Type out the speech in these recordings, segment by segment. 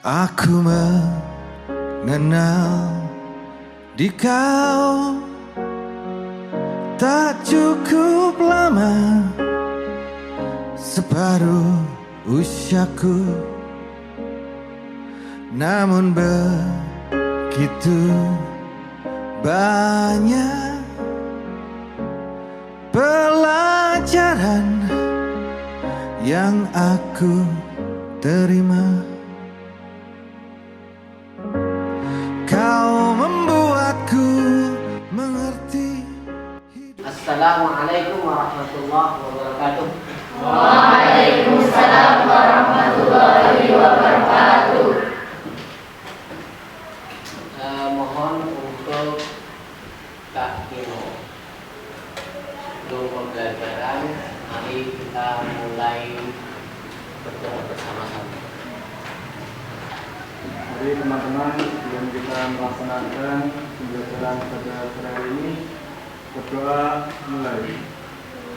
Aku mengenal di kau tak cukup lama, separuh usiaku, namun begitu banyak pelajaran yang aku terima. Kau membuatku mengerti hidup. Assalamualaikum warahmatullahi wabarakatuh. Waalaikumsalam warahmatullahi wabarakatuh. Mohon untuk Kak Kino untuk pembelajaran. Mari kita mulai berdoa bersama-sama. Jadi teman-teman, sebelum kita melaksanakan pembelajaran pada sore hari ini, berdoa mulai.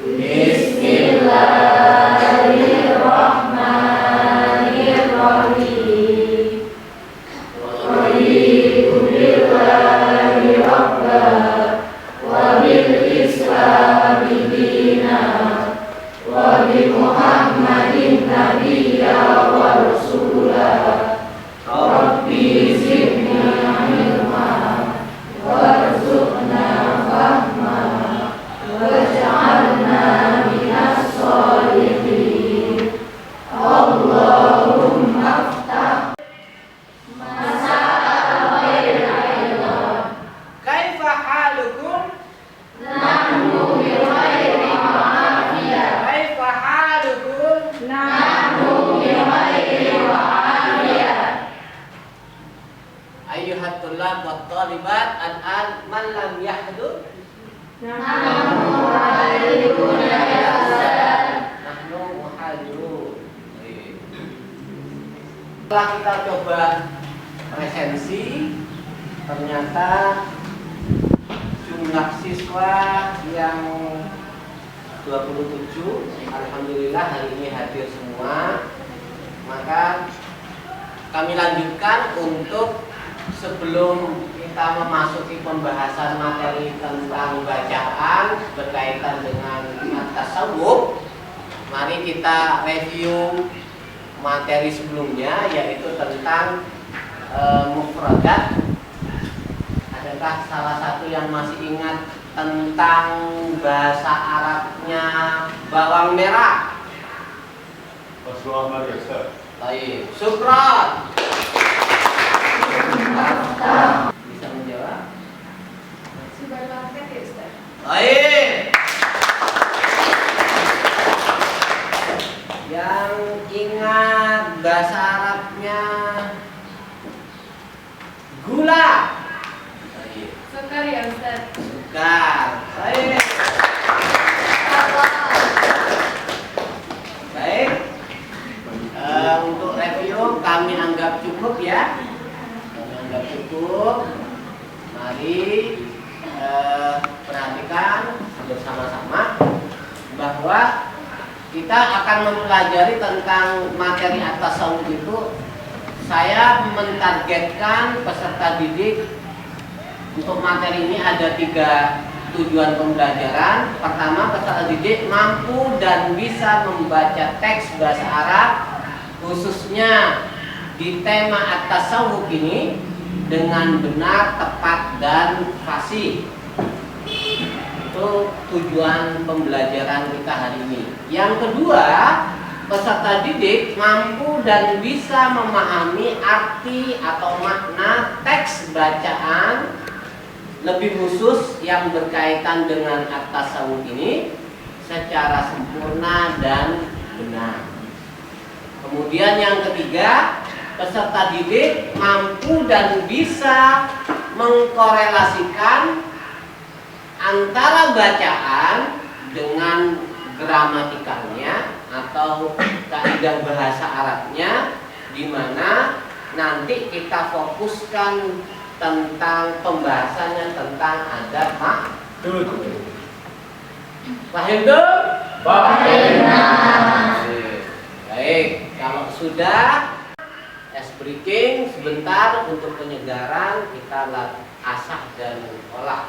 Bismillahirrahmanirrahim. Raditu billahi rabban wa bil islami dinan wa bi Muhammadin nabiyya wa rasulah. Rabbi zidni ilma warzuqna fahma waj'alna minas sholihin. Allahumma aftah masa'al khairil ilm. Kaifa halukum? Nahnu bi khairin wa afiyah. Kaifa halukum? Nahnu bi khairin wa afiyah. Ayyuhat tullab wat talibat, al-an man lam yahdur. Nahnu muhadiruna ya Ustaz. Nahnu muhadirun. Setelah kita coba presensi, ternyata jumlah siswa yang 27, alhamdulillah hari ini hadir semua. Maka kami lanjutkan untuk sebelum kita memasuki pembahasan materi tentang bacaan berkaitan dengan at-tasawuf, mari kita review materi sebelumnya, yaitu tentang mufradat. Adakah salah satu yang masih ingat tentang bahasa Arabnya bawang merah? Baik, syukran. Bisa menjawab? Supermarket ya Ustaz. Baik. Yang ingat bahasa Arabnya gula? Baik. Sukar ya Ustaz. Sukar. Baik. Baik. Untuk review kami anggap cukup ya. Cukup. Mari perhatikan bersama-sama bahwa kita akan mempelajari tentang materi at-tasawuf itu. Saya mentargetkan peserta didik untuk materi ini ada 3 tujuan pembelajaran. Pertama, peserta didik mampu dan bisa membaca teks bahasa Arab, khususnya di tema at-tasawuf ini dengan benar, tepat, dan fasih. Itu tujuan pembelajaran kita hari ini. Yang kedua, peserta didik mampu dan bisa memahami arti atau makna teks bacaan, lebih khusus yang berkaitan dengan at-tasawuf ini secara sempurna dan benar. Kemudian yang ketiga, peserta didik mampu dan bisa mengkorelasikan antara bacaan dengan gramatikalnya atau kaidah bahasa Arabnya, di mana nanti kita fokuskan tentang pembahasannya tentang adab mahdud. Paham tuh? Paham. Baik, kalau sudah breaking sebentar untuk penyegaran, kita asah dan olah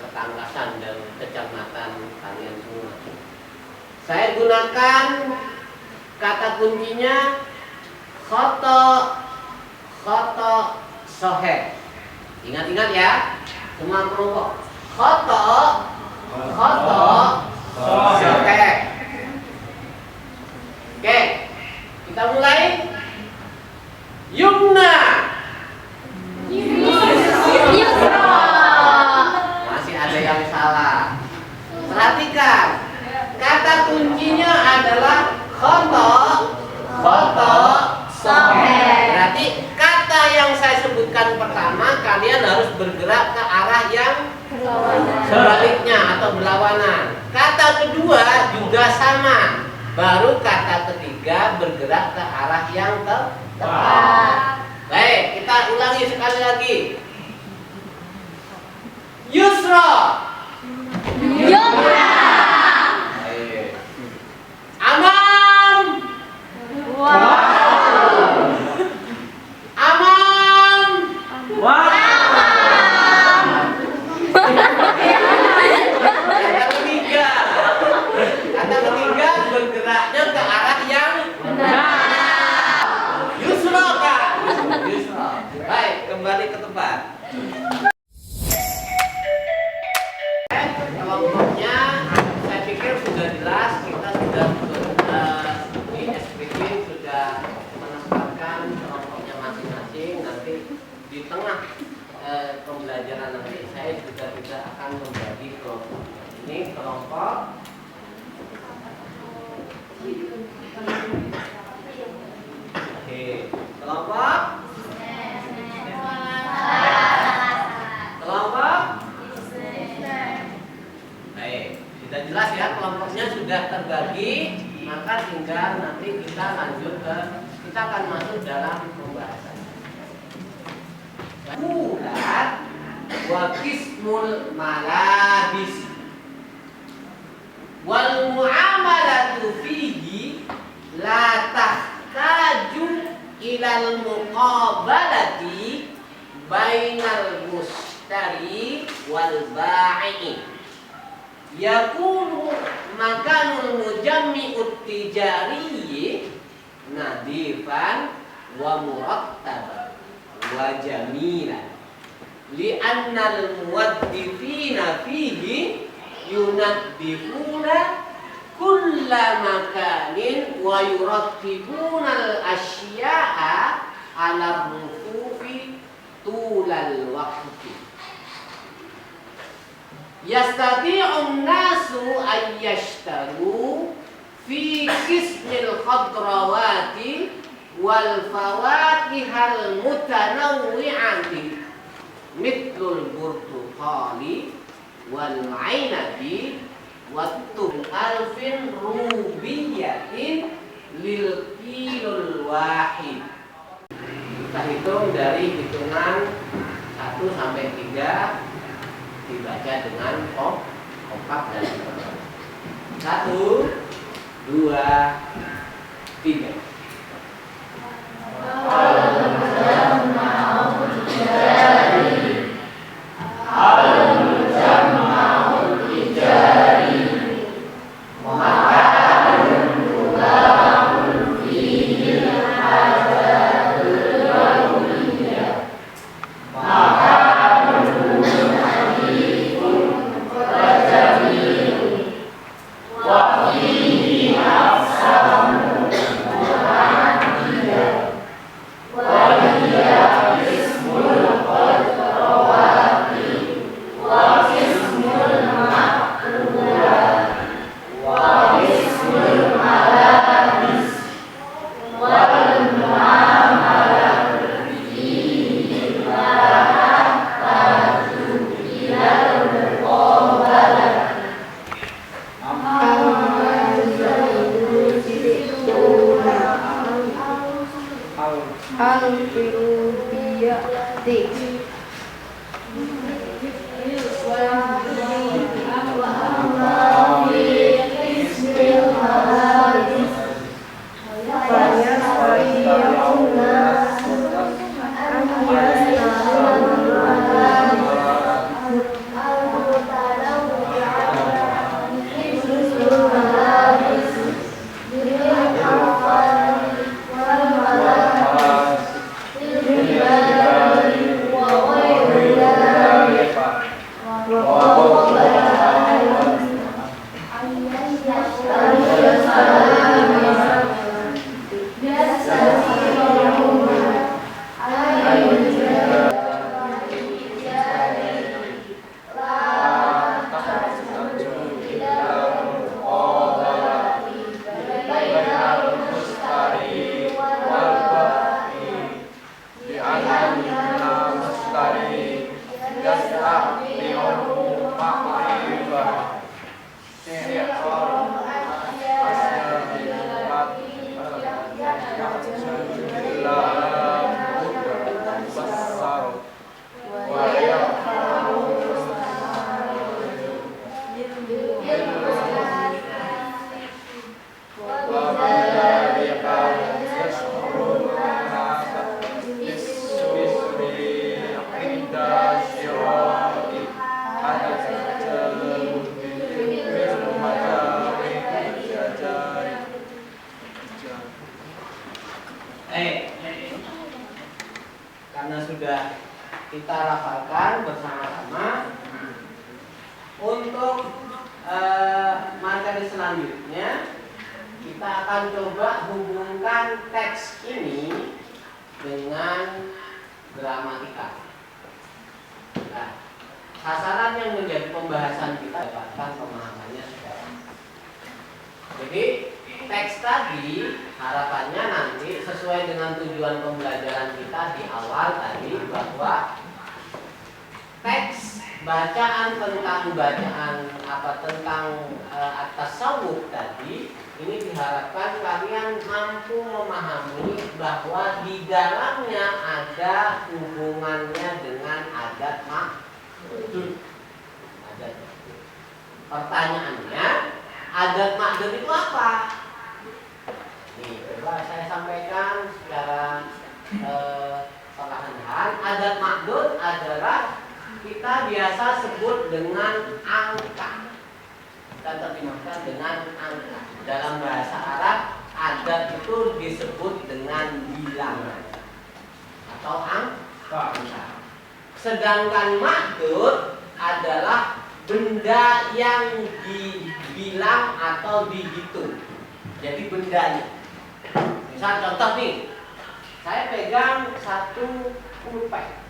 ketangkasan dan kecermatan kalian semua. Saya gunakan kata kuncinya khoto soheh. Ingat-ingat ya, semua kelompok. Khoto soheh. Oke, kita mulai. Yumna. Masih ada yang salah. Perhatikan, kata kuncinya adalah khoto soheh. Berarti kata yang saya sebutkan pertama kalian harus bergerak ke arah yang sebaliknya atau berlawanan. Kata kedua juga sama. Baru kata ketiga bergerak ke arah yang tepat. Baik, kita ulangi sekali lagi. Yusra. Yumna. Baik. Amam. Amam. Kata ketiga bergeraknya ke arah yang benar. Yusra, Kak. Yusra. Baik, kembali ke tempat. Kelompoknya saya pikir sudah jelas, kita sudah di SPP sudah menetapkan kelompoknya masing-masing. Nanti di tengah pembelajaran nanti saya juga tidak akan membagi kelompok. Ini kelompok kelompok baik, sudah jelas ya, kelompoknya sudah terbagi, maka tinggal nanti kita lanjut kita akan masuk dalam pembahasan. Bulan wa qismul malabis wal muamalatu fihi la tahtaju ilal muqabalati bainal mushtari wal ba'i. Yakunu makanul mujammi'ut tijari nadifan wa murattaban wa jamilan li'annal muwaddifina fihi yunaddifuna kulla makanin wa yurattibuna al-asya'a ala rufufi tulal waqti. Yastati'un nasu an yashtaru fi qismil khadrawati wal fawakihal mutanawwi'ati mithlul burtuqali wal 'ainabi wattu alfin rubiyatin lil kilul wahid. Kita hitung dari hitungan 1 sampai 3, dibaca dengan kompak dan sempurna. 1, 2, 3. Bismillahirrahmanirrahim. karena sudah kita lafalkan bersama-sama. Untuk materi selanjutnya kita akan coba hubungkan teks ini dengan gramatika. Nah, sasaran yang menjadi pembahasan kita dapatkan pemahamannya sekarang. Jadi teks tadi harapannya nanti sesuai dengan tujuan pembelajaran kita di awal tadi, bahwa teks bacaan tentang tasawuf tadi ini diharapkan kalian mampu memahami bahwa di dalamnya ada hubungannya dengan adat ma'dud. Pertanyaannya, adat ma'dud itu apa? Nih, coba saya sampaikan secara perlahan-lahan. Adat ma'dud adalah kita biasa sebut dengan angka. Kita terjemahkan dengan angka. Dalam bahasa Arab, adat itu disebut dengan bilangan atau angka. Sedangkan ma'dud adalah benda yang dibilang atau dihitung. Jadi bendanya. Misal contoh nih, saya pegang 1 pulpen.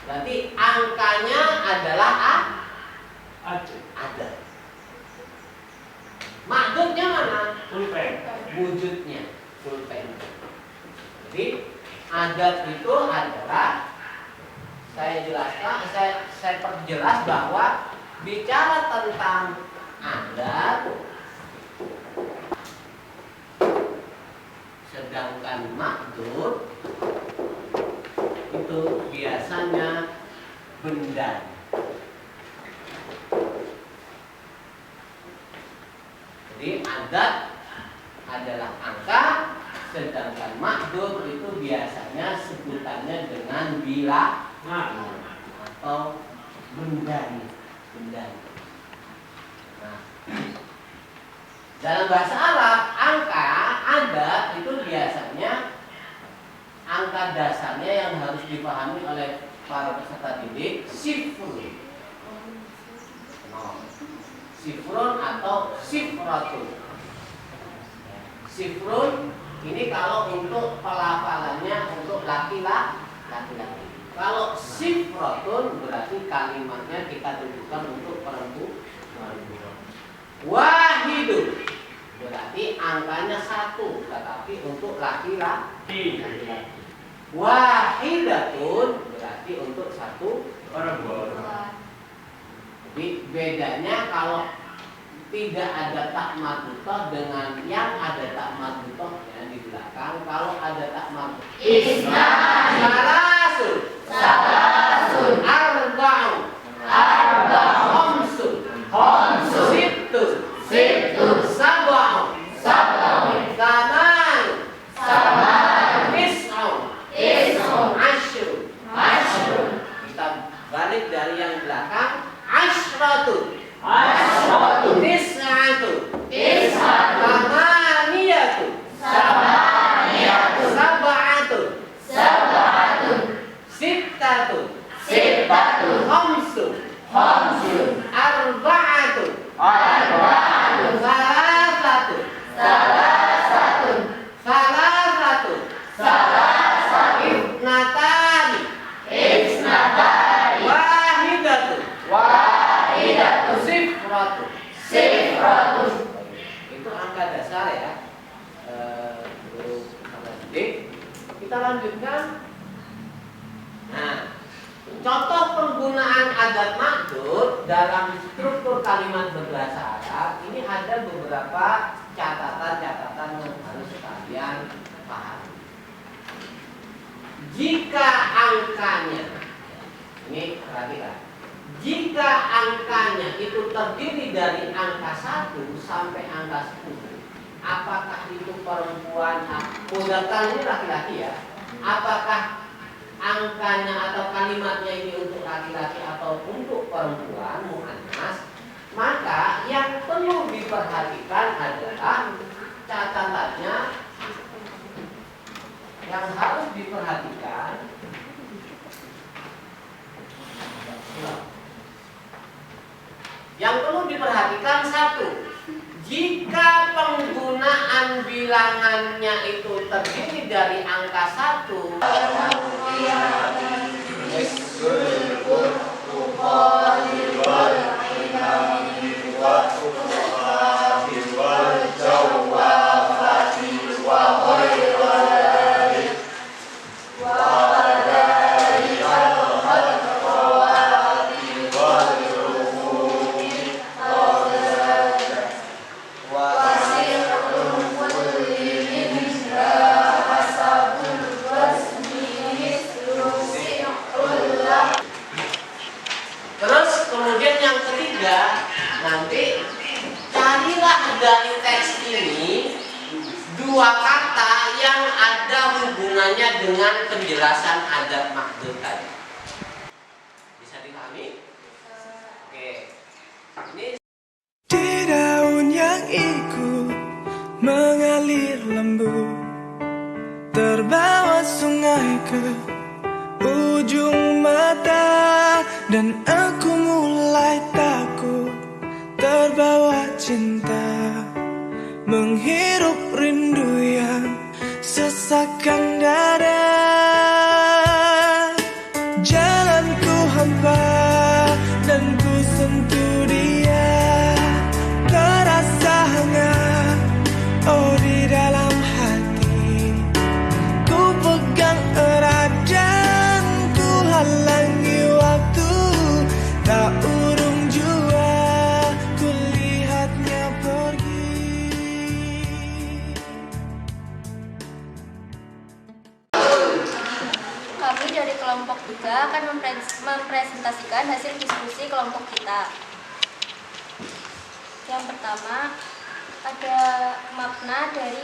Berarti angkanya adalah ada. Ma'dudnya mana? Pulpen. Wujudnya pulpen. Jadi adat itu adalah, saya jelaskan, saya perjelas bahwa bicara tentang adat, sedangkan ma'dud itu biasanya benda. Jadi adat adalah angka, sedangkan ma'dud itu biasanya sebutannya dengan bilangan atau bendanya. Nah, dalam bahasa Arab, angka adat itu biasanya angka dasarnya yang harus dipahami oleh para peserta didik, sifrun. Sifrun atau sifratun. Sifrun ini kalau untuk pelafalannya untuk laki-laki. Kalau sifratun berarti kalimatnya kita tunjukkan untuk perempuan. Wahidun berarti angkanya 1, tetapi untuk laki-laki. Wahidatun berarti untuk 1 perempuan. Jadi bedanya kalau tidak ada tak marbutoh dengan yang ada tak marbutoh ya, di belakang. Kalau ada tak marbutoh, salasun, arba'un, khamsun, sittun, sab'un, thaman, tis'un, ashrun. Kita balik dari yang belakang. Ashratu, tis'atu, thamaniyatu, sab'atu, sittatu, khamsun, arba'atu, salasatu, ithnatani, wahidatu, sifratu. Itu angka dasar ya. Kita lanjutkan. Nah, contoh penggunaan adat ma'dud dalam struktur kalimat berbahasa Arab ini ada beberapa catatan-catatan yang harus kalian pahami. Jika angkanya, ini perhatikan, jika angkanya itu terdiri dari angka 1 sampai angka 10, apakah itu perempuan, mudzakkar ini laki-laki ya, apakah angkanya atau kalimatnya ini untuk laki-laki atau untuk perempuan, muannas, maka yang perlu diperhatikan adalah catatannya yang harus diperhatikan satu, jika penggunaan bilangannya itu terdiri dari angka 1, terus kemudian yang ketiga, nanti carilah dari teks ini dua kata yang ada hubungannya dengan penjelasan adab makdur tadi. Bisa dipahami? Oke. Ini di daun yang ikut mengalir lembut, terbawa sungai ke ujung mata, dan aku mulai takut terbawa cinta, menghirup rindu yang sesakkan dada. Jalanku hampa dan ku sentuh dia, terasa hangat, oh di dalam hati. Ku pegang erat dan ku halangi waktu, tak urung jua ku lihatnya pergi. Kami dari kelompok 3 akan mempresentasikan hasil diskusi kelompok kita. Yang pertama, ada makna dari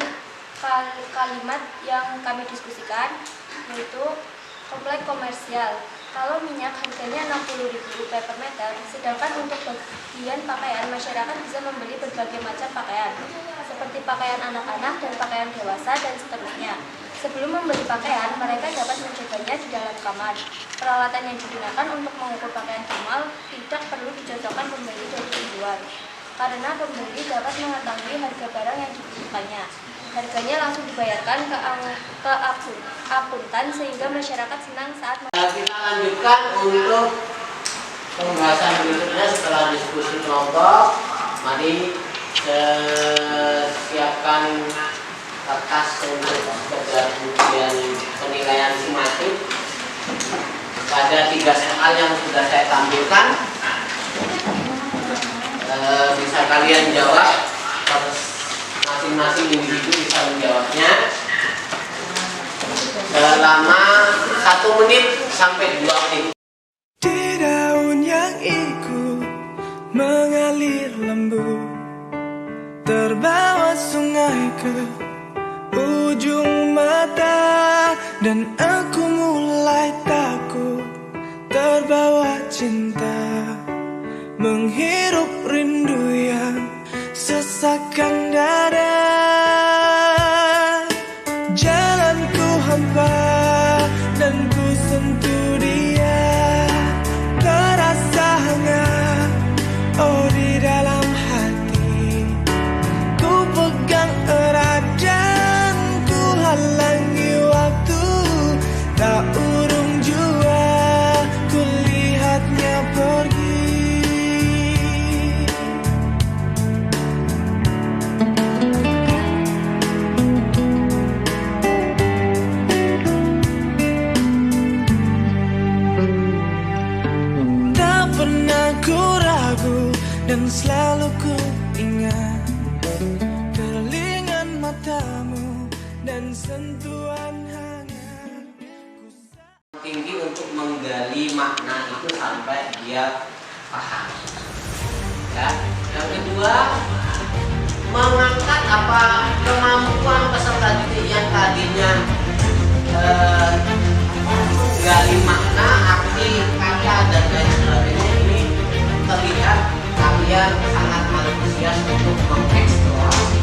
kalimat yang kami diskusikan, yaitu kompleks komersial. Kalau minyak harganya 60.000 rupiah per meter, sedangkan untuk bagian pakaian masyarakat bisa membeli berbagai macam pakaian, seperti pakaian anak-anak dan pakaian dewasa dan seterusnya. Sebelum membeli pakaian, mereka dapat mencobanya di dalam kamar. Peralatan yang digunakan untuk mengukur pakaian formal tidak perlu dicocokkan pembeli dari luar, karena pembeli dapat mengetahui harga barang yang dibutuhkannya. Harganya langsung dibayarkan ke akuntan sehingga masyarakat senang saat kita lanjutkan untuk pembahasan berikutnya setelah diskusi kelompok. Mari siapkan kertas untuk sekedar ujian penilaian simatik pada 3 soal yang sudah saya tampilkan. Bisa kalian jawab, masing-masing individu bisa menjawabnya selama 1 menit sampai 2 menit. Di daun yang ikut mengalir lembut, terbawa sungai ke ujung mata, dan aku mulai takut terbawa cinta, menghirup rindu yang sesakkan dada. Jalanku hampa dan ku sentuh dia, terasa hangat, oh di dalam hati. Ku pegang erat dan ku halangi waktu, tak urung jua ku lihatnya pergi. Tak pernah ku ragu dan selalu ku ingat kerlingan matamu dan sentuhan hangat. Tinggi untuk menggali makna itu sampai dia paham. Ya. Yang kedua, mengangkat kemampuan peserta didik yang tadinya menggali makna, arti kata dan lain sebagainya, ini terlihat kalian sangat antusias untuk mengeksplorasi.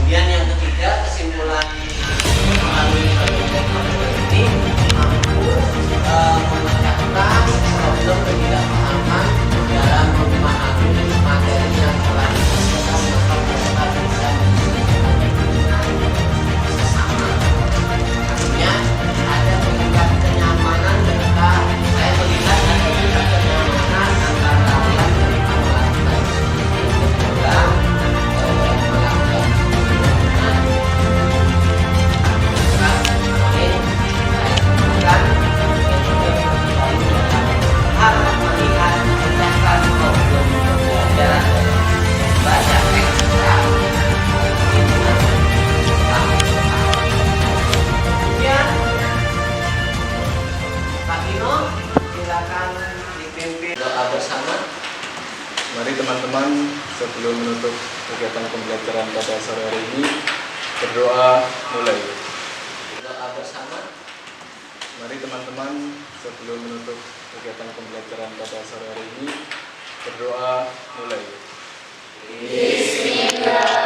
Kemudian yang ketiga, kesimpulan kegiatan pembelajaran pada sore hari ini. Berdoa mulai. Doa bersama. Mari teman-teman, sebelum menutup kegiatan pembelajaran pada sore hari ini, berdoa mulai. Bismillah.